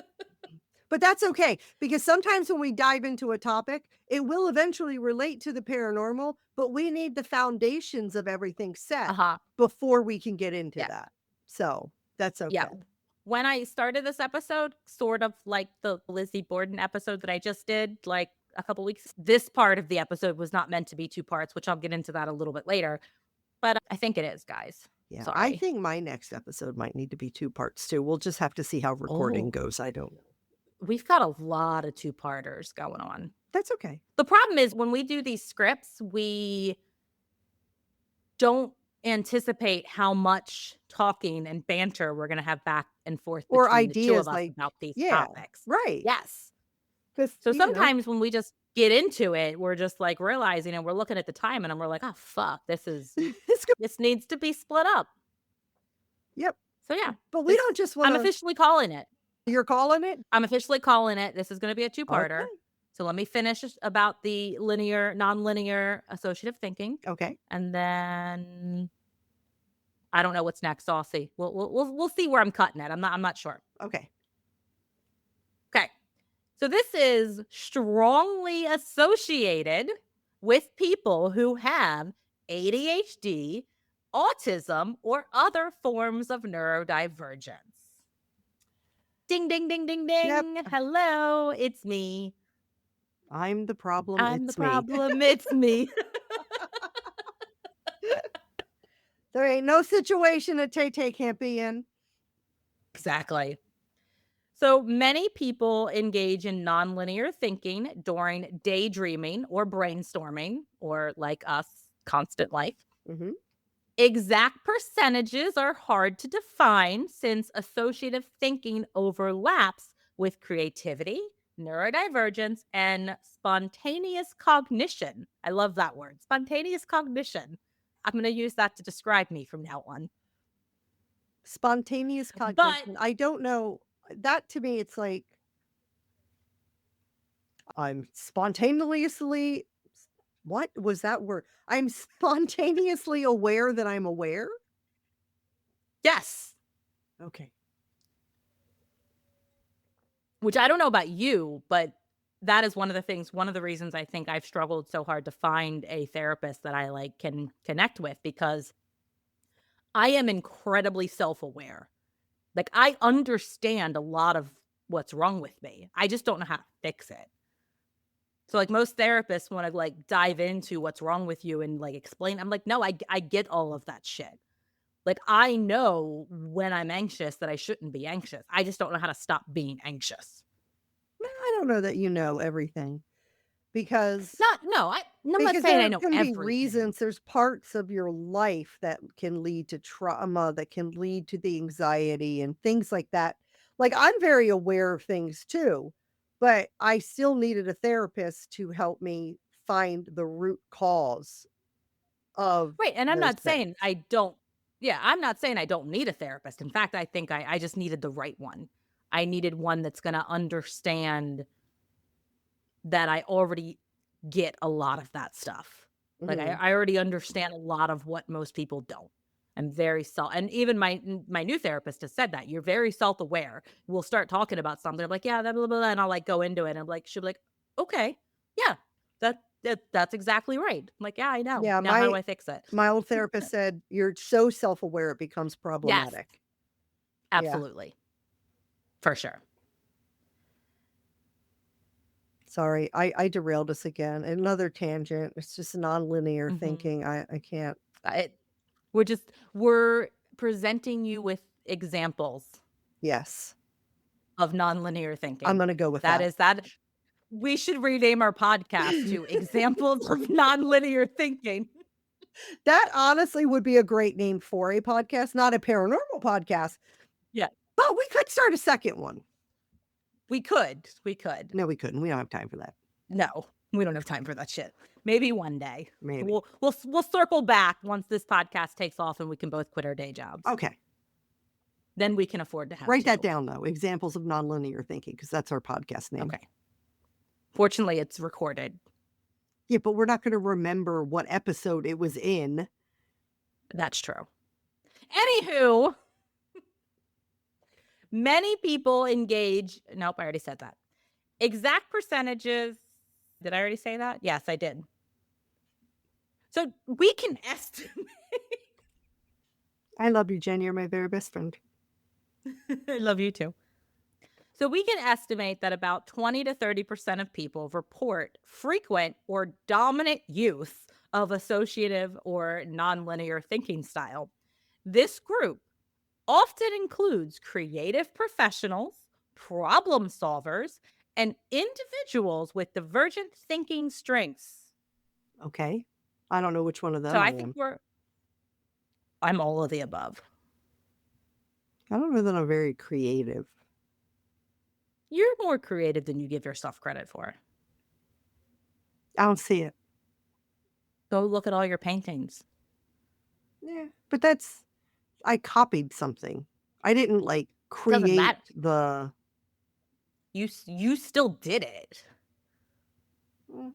But that's okay, because sometimes when we dive into a topic, it will eventually relate to the paranormal, but we need the foundations of everything set Uh-huh. before we can get into Yeah. that. So, that's Yeah. okay. When I started this episode, sort of like the Lizzie Borden episode that I just did, like a couple weeks, this part of the episode was not meant to be 2 parts, which I'll get into that a little bit later. But I think it is, guys. Yeah, I Sorry. think my next episode might need to be 2 parts too. We'll just have to see how recording Oh, goes, I don't know. we've got a lot of 2-parters going on. That's okay. The problem is when we do these scripts, we don't anticipate how much talking and banter we're gonna have back and forth Or between the 2 of ideas us like about these yeah, topics. right. Yes. Because So sometimes when we just get into it, we're just like realizing and we're looking at the time and we're like, "Oh fuck, it's good. this needs to be split up." Yep. So yeah, But we this don't just I'm wanna officially calling it. you're calling it? I'm officially calling it. This is gonna be a Okay. two-parter. So let me finish about the linear, nonlinear associative thinking, Okay. and then I don't know what's next. So I'll see. We'll see where I'm cutting it. I'm not sure. Okay. Okay. So this is strongly associated with people who have ADHD, autism, or other forms of neurodivergence. Ding, ding, ding, ding, Yep. ding. Hello, it's me. I'm the problem, I'm the it's me. problem. It's me. There ain't no situation that Tay-Tay can't be in. Exactly. So many people engage in nonlinear thinking during daydreaming or brainstorming, or like us, constant life. Mhm. Exact percentages are hard to define since associative thinking overlaps with creativity, neurodivergence, and spontaneous cognition. I love that word, spontaneous cognition. I'm going to use that to describe me from now on. Spontaneous But cognition. I don't know. That to me, it's like I'm spontaneously what was that word? I'm spontaneously aware that I'm aware? yes, Okay. which I don't know about you, but that is one of the reasons I think I've struggled so hard to find a therapist that I like can connect with, because I am incredibly self-aware. Like, I understand a lot of what's wrong with me. I just don't know how to fix it. So, like, most therapists wanna, like, dive into what's wrong with you and, like, explain. I'm like, "No, I get all of that shit." Like, I know when I'm anxious that I shouldn't be anxious. I just don't know how to stop being anxious. No, I don't know that you know everything because Not no, I'm not because saying I there know can be everything. reasons, there's parts of your life that can lead to trauma, that can lead to the anxiety and things like that. Like, I'm very aware of things too, but I still needed a therapist to help me find the root cause of Right, and I'm those not things. saying I don't yeah, I'm not saying I don't need a therapist. In fact, I think I just needed the right one. I needed one that's gonna understand that I already get a lot of that stuff. Like, Mhm. I already understand a lot of what most people don't. I'm very self and even my new therapist has said that, "You're very self-aware." We'll start talking about something, I'm like, "Yeah, blah, blah, blah," and I'll, like, go into it, and I'm like she'll be like, "Okay, yeah, that's exactly right." I'm like, "Yeah, I know. Yeah, Now how do my I fix it?" my old therapist said, "You're so self-aware it becomes Yes, problematic." Yeah. absolutely, for sure. Sorry, I derailed us again. Another tangent. It's just nonlinear Mhm. thinking. I can't. It we're presenting you with examples Yes, of nonlinear I'm thinking. gonna go with that. That we should rename our podcast to Examples of Nonlinear Thinking. That honestly would be a great name for a podcast, not a paranormal podcast, Yeah, but we could start a second one. we could, we could. No, we couldn't. We don't have time for that. No, we don't have time for that shit. Maybe one day. Maybe. We'll circle back once this podcast takes off and we can both quit our day jobs. Okay. Then we can afford to have Write that 2. down though. Examples of nonlinear thinking, because that's our podcast name. Okay. Fortunately, it's recorded. Yeah, but we're not gonna remember what episode it was in. That's true. Anywho, many people engage nope, I already said that. Exact percentages did I already say that? Yes, I did. So we can estimate I love you, Jen. You're my very best friend. I love you too. So we can estimate that about 20 to 30% of people report frequent or dominant use of associative or nonlinear thinking style. This group often includes creative professionals, problem solvers, and individuals with divergent thinking strengths. Okay. I don't know which one of So them I I think am. I'm all of the above. I don't know that I'm very creative. You're more creative than you give yourself credit for. I don't see it. Go look at all your paintings. Yeah. But that's I copied something. I didn't like Doesn't create matter. the You still did it. mm,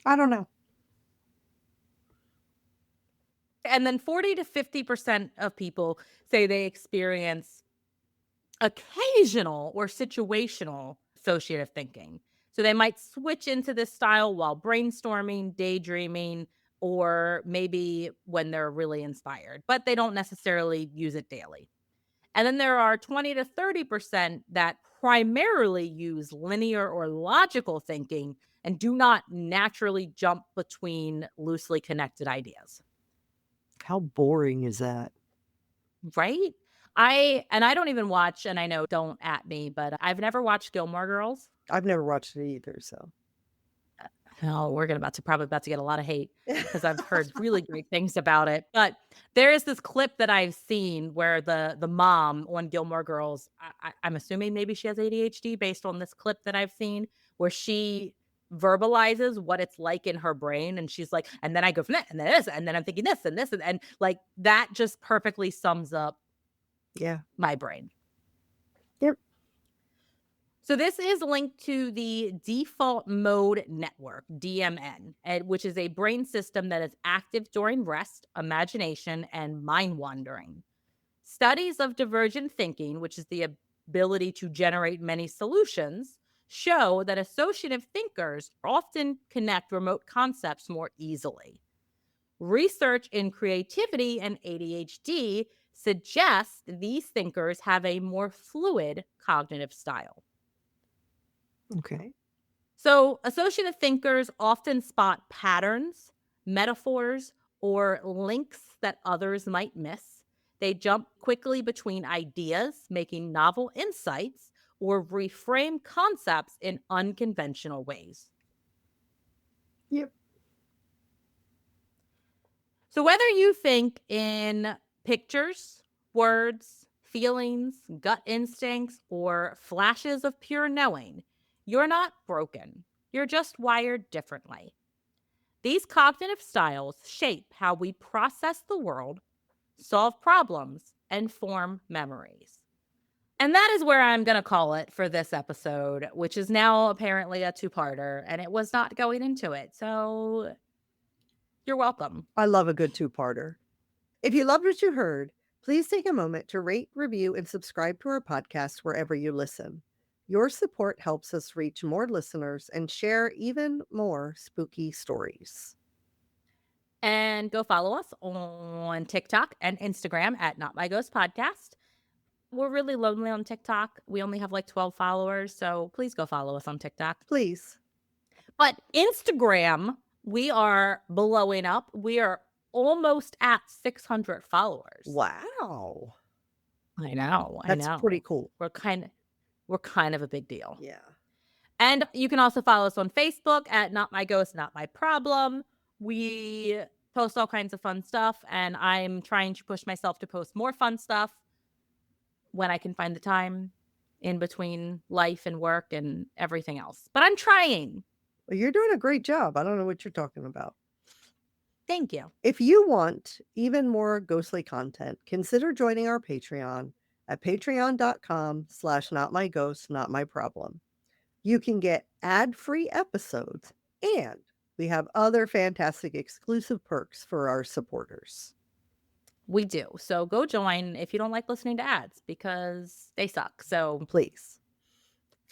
I don't know. And then 40 to 50% of people say they experience occasional or situational associative thinking. So they might switch into this style while brainstorming, daydreaming, or maybe when they're really inspired, but they don't necessarily use it daily. And then there are 20 to 30% that primarily use linear or logical thinking and do not naturally jump between loosely connected ideas. How boring is that? Right? I don't even watch, and I know don't at me, but I've never watched Gilmore Girls. I've never watched it either, so. Oh, we're gonna about to probably about to get a lot of hate because I've heard really great things about it. But there is this clip that I've seen where the mom on Gilmore Girls, I'm assuming maybe she has ADHD based on this clip that I've seen, where she verbalizes what it's like in her brain, and she's like, and then I go from that, and then this, and then I'm thinking this, and like that just perfectly sums up Yeah. my brain. Yep. So this is linked to the default mode network, DMN, which is a brain system that is active during rest, imagination, and mind wandering. Studies of divergent thinking, which is the ability to generate many solutions, show that associative thinkers often connect remote concepts more easily. Research in creativity and ADHD suggests these thinkers have a more fluid cognitive style. Okay. So, associative thinkers often spot patterns, metaphors, or links that others might miss. They jump quickly between ideas, making novel insights, or reframe concepts in unconventional ways. Yep. So, whether you think in pictures, words, feelings, gut instincts, or flashes of pure knowing, you're not broken. You're just wired differently. These cognitive styles shape how we process the world, solve problems, and form memories. And that is where I'm going to call it for this episode, which is now apparently a two-parter, and it was not going into it. So you're welcome. I love a good two-parter. If you loved what you heard, please take a moment to rate, review, and subscribe to our podcast wherever you listen. Your support helps us reach more listeners and share even more spooky stories. And go follow us on TikTok and Instagram at Not My Ghost Podcast. We're really lonely on TikTok. We only have like 12 followers, so please go follow us on TikTok. Please. But Instagram, we are blowing up. We are almost at 600 followers. Wow. I know, I That's pretty know. cool. We're kind of a big deal. Yeah. And you can also follow us on Facebook at Not My Ghost, Not My Problem. We post all kinds of fun stuff, and I'm trying to push myself to post more fun stuff when I can find the time in between life and work and everything else. But I'm trying. Well, you're doing a great job. I don't know what you're talking about. Thank you. If you want even more ghostly content, consider joining our Patreon at patreon.com/notmyghost, You can get ad-free episodes, and we have other fantastic exclusive perks for our supporters. We do. So go join if you don't like listening to ads because they suck. So Please.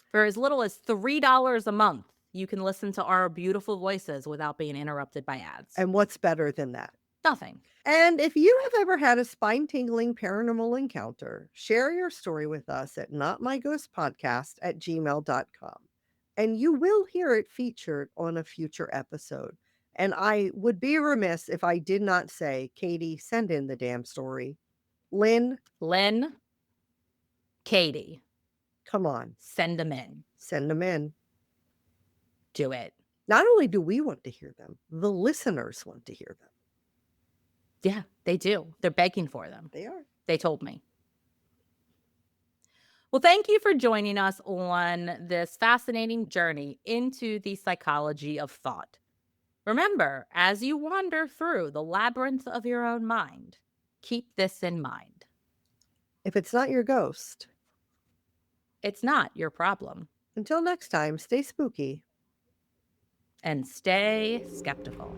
for as little as $3 a month, you can listen to our beautiful voices without being interrupted by ads. And what's better than that? Nothing. And if you have ever had a spine-tingling paranormal encounter, share your story with us at notmyghostpodcast@gmail.com. And you will hear it featured on a future episode. And I would be remiss if I did not say, Katie, send in the damn story. Lynn, Katie, come on, send them in. send them in. Do it. Not only do we want to hear them, the listeners want to hear them. Yeah, they do. They're begging for them. They are. They told me. Well, thank you for joining us on this fascinating journey into the psychology of thought. Remember, as you wander through the labyrinth of your own mind, keep this in mind. If it's not your ghost, It's not your problem. until next time, stay spooky. And stay skeptical.